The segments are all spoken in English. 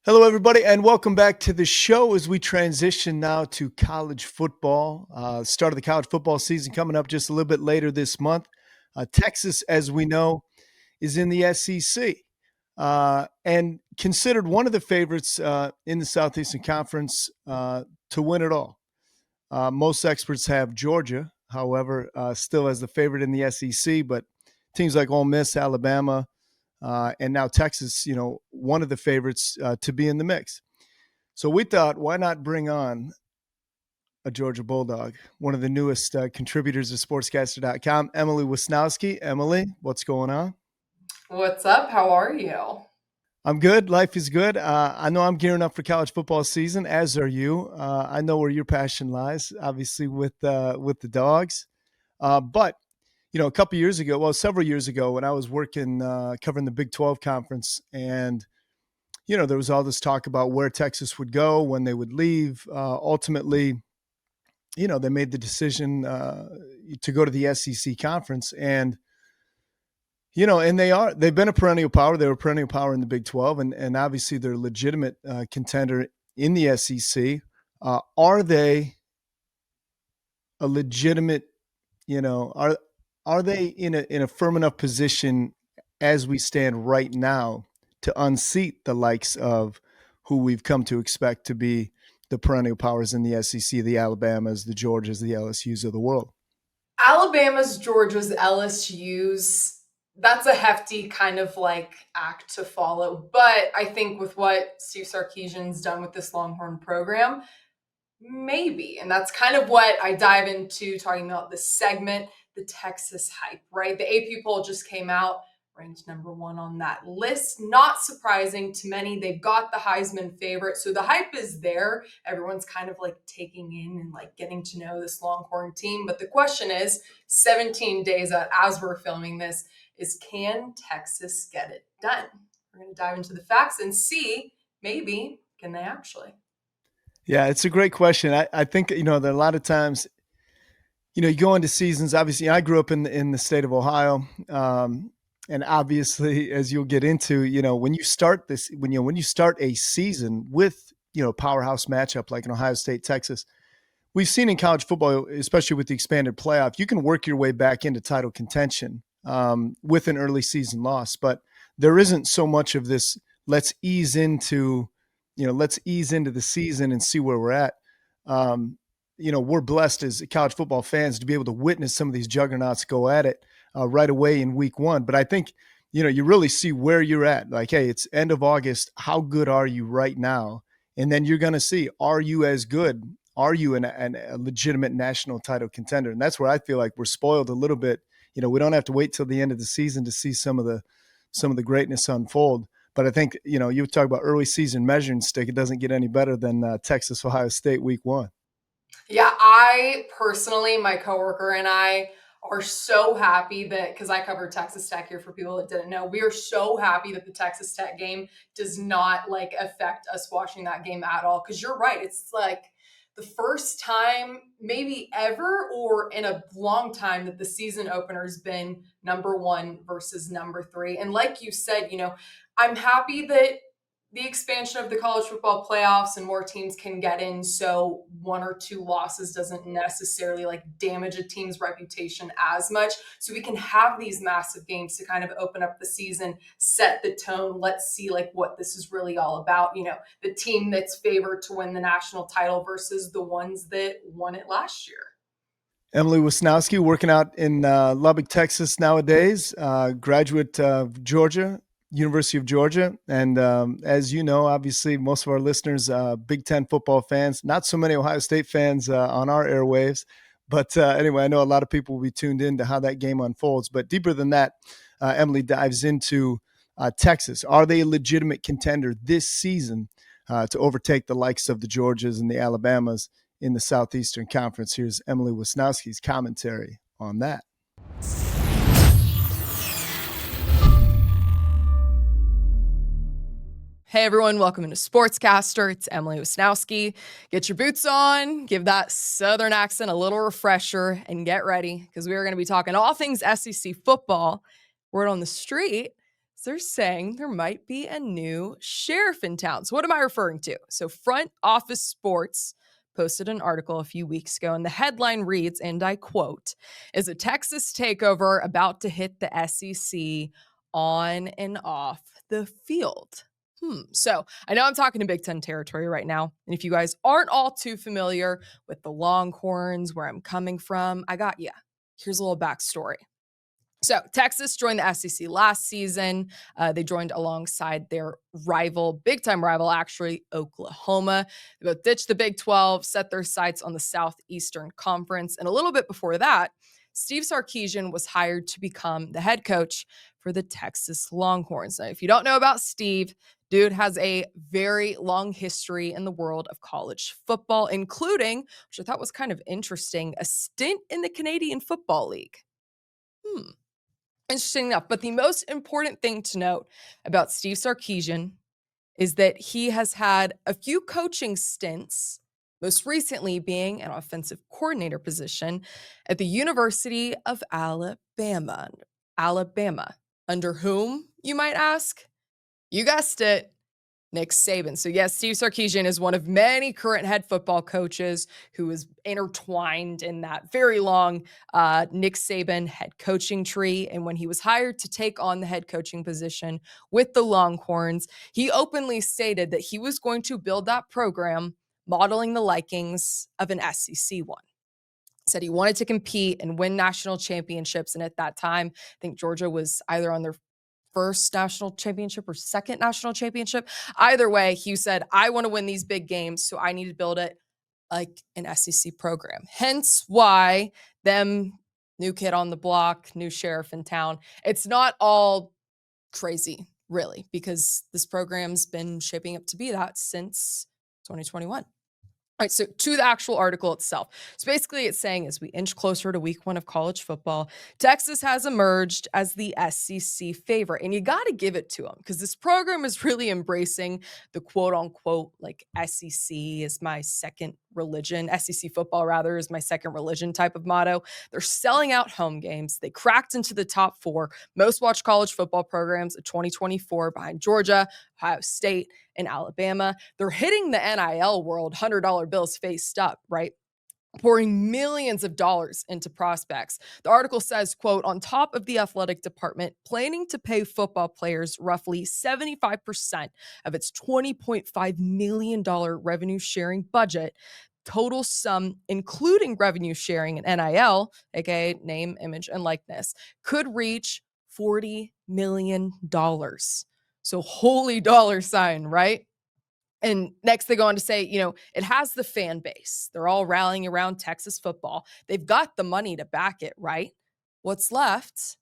Hello, everybody, and welcome back to the show as we transition now to college football. Start of the college football season coming up just a little bit later this month. Texas, as we know, is in the SEC and considered one of the favorites in the Southeastern Conference to win it all. Most experts have Georgia, however, still as the favorite in the SEC, but teams like Ole Miss, Alabama, and now Texas, one of the favorites to be in the mix. So we thought, why not bring on a Georgia Bulldog, one of the newest contributors to SportsCaster.com, Emily Wisniewski. Emily, what's going on? What's up? How are you? I'm good. Life is good. I know I'm gearing up for college football season, as are you. I know where your passion lies, obviously with the dogs. But a couple years ago, well, several years ago, when I was working covering the Big 12 conference, and there was all this talk about where Texas would go when they would leave. Ultimately, they made the decision to go to the SEC conference, and and they've been a perennial power. They were a perennial power in the Big 12, and obviously they're a legitimate contender in the SEC. Are they a legitimate? Are they in a firm enough position as we stand right now to unseat the likes of who we've come to expect to be the perennial powers in the SEC, the Alabamas, the Georgias, the LSUs of the world? Alabama's, Georgia's, LSU's, that's a hefty kind of like act to follow. But I think with what Steve Sarkisian's done with this Longhorn program, maybe. And that's kind of what I dive into talking about this segment, the Texas hype, right? The AP poll just came out, ranked number one on that list. Not surprising to many. They've got the Heisman favorite. So the hype is there. Everyone's kind of like taking in and like getting to know this Longhorn team. But the question is 17 days out as we're filming this is, can Texas get it done? We're going to dive into the facts and see maybe can they actually. Yeah, it's a great question. I think that a lot of times, you go into seasons. Obviously, I grew up in the state of Ohio, and obviously, as you'll get into, when you start this, when you start a season with powerhouse matchup like an Ohio State Texas, we've seen in college football, especially with the expanded playoff, you can work your way back into title contention with an early season loss, but there isn't so much of this. Let's ease into the season and see where we're at. We're blessed as college football fans to be able to witness some of these juggernauts go at it right away in week one. But I think, you really see where you're at. Like, hey, it's end of August. How good are you right now? And then you're going to see, are you as good? Are you a legitimate national title contender? And that's where I feel like we're spoiled a little bit. We don't have to wait till the end of the season to see some of the greatness unfold. But I think, you talk about early season measuring stick. It doesn't get any better than Texas, Ohio State week one. Yeah, I personally, my coworker and I are so happy that because I cover Texas Tech here for people that didn't know, we are so happy that the Texas Tech game does not like affect us watching that game at all. Because you're right, it's like the first time maybe ever or in a long time that the season opener has been number one versus number three. And like you said, I'm happy that the expansion of the college football playoffs and more teams can get in, so one or two losses doesn't necessarily like damage a team's reputation as much, so we can have these massive games to kind of open up the season, set the tone. Let's see like what this is really all about, the team that's favored to win the national title versus the ones that won it last year. Emily Wisniewski, working out in Lubbock, Texas nowadays, graduate of Georgia, University of Georgia. And as you know, obviously, most of our listeners, Big Ten football fans, not so many Ohio State fans on our airwaves. But anyway, I know a lot of people will be tuned in to how that game unfolds. But deeper than that, Emily dives into Texas. Are they a legitimate contender this season to overtake the likes of the Georgias and the Alabamas in the Southeastern Conference? Here's Emily Wisniewski's commentary on that. Hey everyone, welcome into SportsCaster. It's Emily Wisniewski. Get your boots on, give that Southern accent a little refresher, and get ready because we are going to be talking all things SEC football. Word on the street they're saying there might be a new sheriff in town. So what am I referring to? So Front Office Sports posted an article a few weeks ago, and the headline reads, and I quote, "Is a Texas takeover about to hit the SEC on and off the field?" So I know I'm talking to Big Ten territory right now. And if you guys aren't all too familiar with the Longhorns, where I'm coming from, I got you. Here's a little backstory. So Texas joined the SEC last season. They joined alongside their rival, big-time rival, actually, Oklahoma. They both ditched the Big 12, set their sights on the Southeastern Conference. And a little bit before that, Steve Sarkisian was hired to become the head coach for the Texas Longhorns. Now, if you don't know about Steve, dude has a very long history in the world of college football, including, which I thought was kind of interesting, a stint in the Canadian Football League. Interesting enough. But the most important thing to note about Steve Sarkisian is that he has had a few coaching stints, most recently being an offensive coordinator position at the University of Alabama. Alabama. Under whom, you might ask? You guessed it. Nick Saban. So yes, Steve Sarkisian is one of many current head football coaches who is intertwined in that very long Nick Saban head coaching tree. And when he was hired to take on the head coaching position with the Longhorns, he openly stated that he was going to build that program modeling the likings of an SEC one. Said he wanted to compete and win national championships. And at that time, I think Georgia was either on their first national championship or second national championship. Either way, he said, I want to win these big games, so I need to build it like an SEC program. Hence why them, new kid on the block, new sheriff in town. It's not all crazy, really, because this program's been shaping up to be that since 2021. All right, so to the actual article itself. So basically it's saying as we inch closer to week 1 of college football, Texas has emerged as the SEC favorite. And you got to give it to them because this program is really embracing the quote unquote like SEC is my second religion, SEC football rather is my second religion type of motto. They're selling out home games. They cracked into the top 4 most watched college football programs of 2024 behind Georgia, Ohio State, and Alabama. They're hitting the NIL world, $100 bills faced up, right? Pouring millions of dollars into prospects. The article says, quote, on top of the athletic department planning to pay football players roughly 75% of its $20.5 million revenue sharing budget, total sum, including revenue sharing and NIL, aka name, image, and likeness, could reach $40 million. So holy dollar sign, right? And next they go on to say, it has the fan base. They're all rallying around Texas football. They've got the money to back it, right? What's left?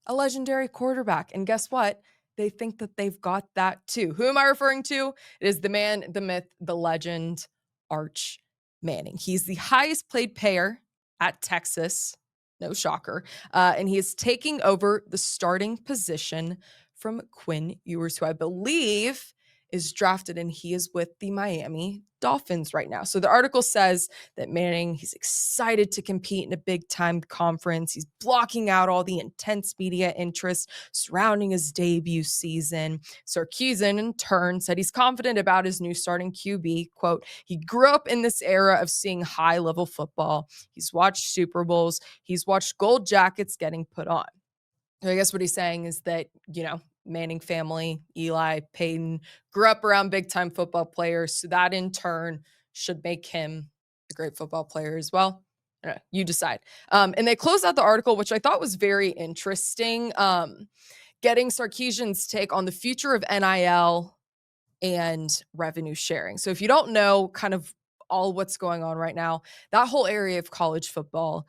A legendary quarterback. And guess what? They think that they've got that too. Who am I referring to? It is the man, the myth, the legend, Arch Manning. He's the highest paid player at Texas. No shocker. And he is taking over the starting position from Quinn Ewers, who I believe is drafted, and he is with the Miami Dolphins right now. So the article says that Manning, he's excited to compete in a big-time conference. He's blocking out all the intense media interest surrounding his debut season. Sarkisian, in turn, said he's confident about his new starting QB. Quote, he grew up in this era of seeing high-level football. He's watched Super Bowls. He's watched gold jackets getting put on. So I guess what he's saying is that, Manning family, Eli, Peyton, grew up around big-time football players, so that in turn should make him a great football player as well. You decide. And they closed out the article, which I thought was very interesting, getting Sarkisian's take on the future of NIL and revenue sharing. So if you don't know kind of all what's going on right now, that whole area of college football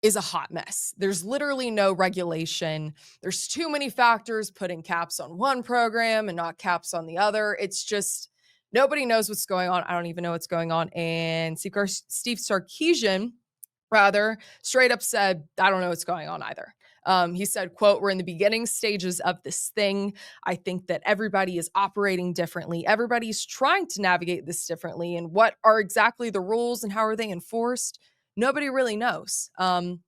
is a hot mess. There's literally no regulation. There's too many factors putting caps on one program and not caps on the other. It's just nobody knows what's going on. I don't even know what's going on. And Steve Sarkisian, rather, straight up said, I don't know what's going on either. He said, quote, we're in the beginning stages of this thing. I think that everybody is operating differently. Everybody's trying to navigate this differently. And what are exactly the rules and how are they enforced? Nobody really knows. And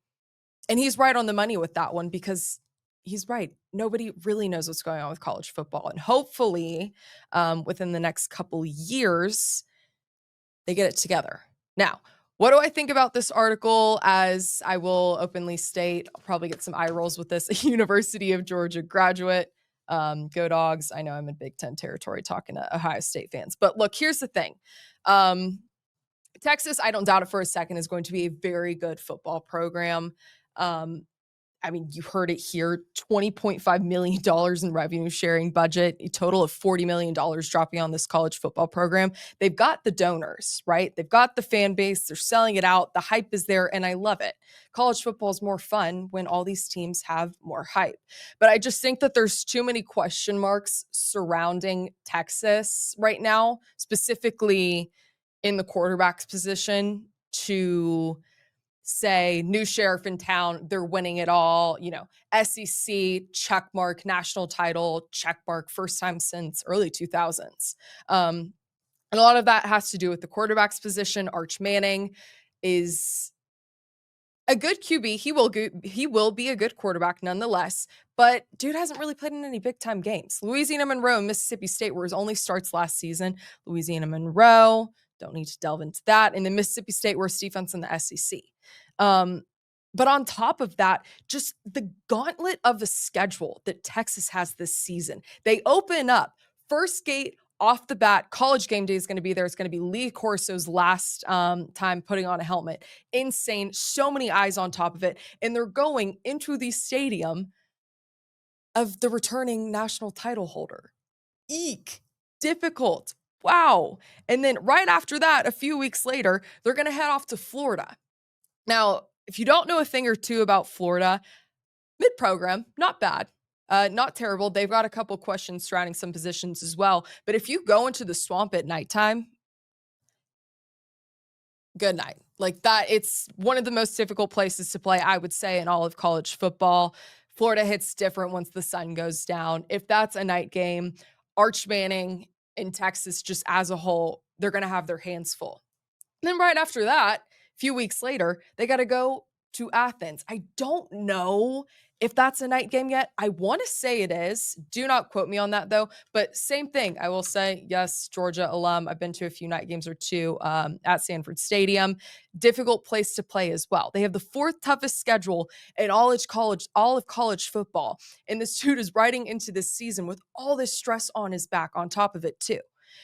he's right on the money with that one because he's right. Nobody really knows what's going on with college football. And hopefully, within the next couple years, they get it together. Now, what do I think about this article? As I will openly state, I'll probably get some eye rolls with this. A University of Georgia graduate. Go Dogs. I know I'm in Big Ten territory talking to Ohio State fans. But look, here's the thing. Texas, I don't doubt it for a second, is going to be a very good football program. I mean, you heard it here, $20.5 million in revenue sharing budget, a total of $40 million dropping on this college football program. They've got the donors, right? They've got the fan base. They're selling it out. The hype is there, and I love it. College football is more fun when all these teams have more hype. But I just think that there's too many question marks surrounding Texas right now, specifically in the quarterback's position, to say new sheriff in town, they're winning it all, SEC check mark, national title check mark, first time since early 2000s. And a lot of that has to do with the quarterback's position. Arch Manning is a good QB. He will be a good quarterback nonetheless, but dude hasn't really played in any big time games. Louisiana Monroe and Mississippi State were his only starts last season. Louisiana Monroe, don't need to delve into that. And then Mississippi State were his defense in the SEC. But on top of that, just the gauntlet of a schedule that Texas has this season. They open up first gate off the bat. College game day is going to be there. It's going to be Lee Corso's last time putting on a helmet. Insane. So many eyes on top of it. And they're going into the stadium of the returning national title holder. Eek. Difficult. Wow. And then right after that, a few weeks later, they're going to head off to Florida. Now, if you don't know a thing or two about Florida, mid-program, not bad. Not terrible. They've got a couple questions surrounding some positions as well. But if you go into the swamp at nighttime, good night. Like that, it's one of the most difficult places to play, I would say, in all of college football. Florida hits different once the sun goes down. If that's a night game, Arch Manning in Texas, just as a whole, they're going to have their hands full. And then right after that, a few weeks later, they got to go to Athens. I don't know if that's a night game yet. I want to say it is. Do not quote me on that, though. But same thing. I will say, yes, Georgia alum. I've been to a few night games or two at Sanford Stadium. Difficult place to play as well. They have the fourth toughest schedule in all of college football. And this dude is riding into this season with all this stress on his back on top of it, too.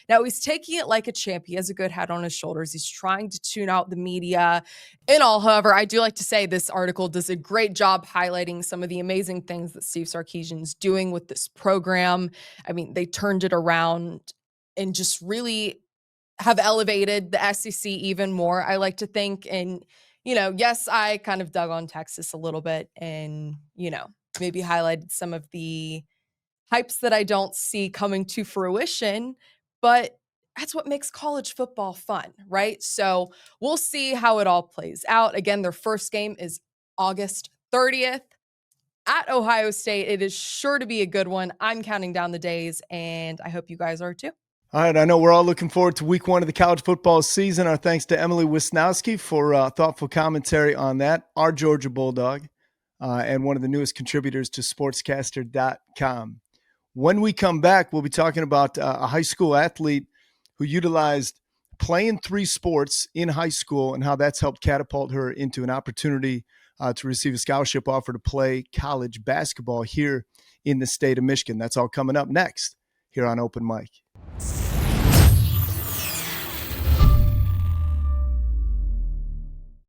Now, he's taking it like a champ. He has a good head on his shoulders. He's trying to tune out the media. In all, however, I do like to say this article does a great job highlighting some of the amazing things that Steve Sarkisian's doing with this program. I mean, they turned it around and just really have elevated the SEC even more, I like to think. And, yes, I kind of dug on Texas a little bit and, maybe highlighted some of the hypes that I don't see coming to fruition. But that's what makes college football fun, right? So we'll see how it all plays out. Again, their first game is August 30th at Ohio State. It is sure to be a good one. I'm counting down the days, and I hope you guys are too. All right, I know we're all looking forward to week one of the college football season. Our thanks to Emily Wisniewski for thoughtful commentary on that, our Georgia Bulldog, and one of the newest contributors to SportsCaster.com. When we come back, we'll be talking about a high school athlete who utilized playing 3 sports in high school and how that's helped catapult her into an opportunity to receive a scholarship offer to play college basketball here in the state of Michigan. That's all coming up next here on Open Mic.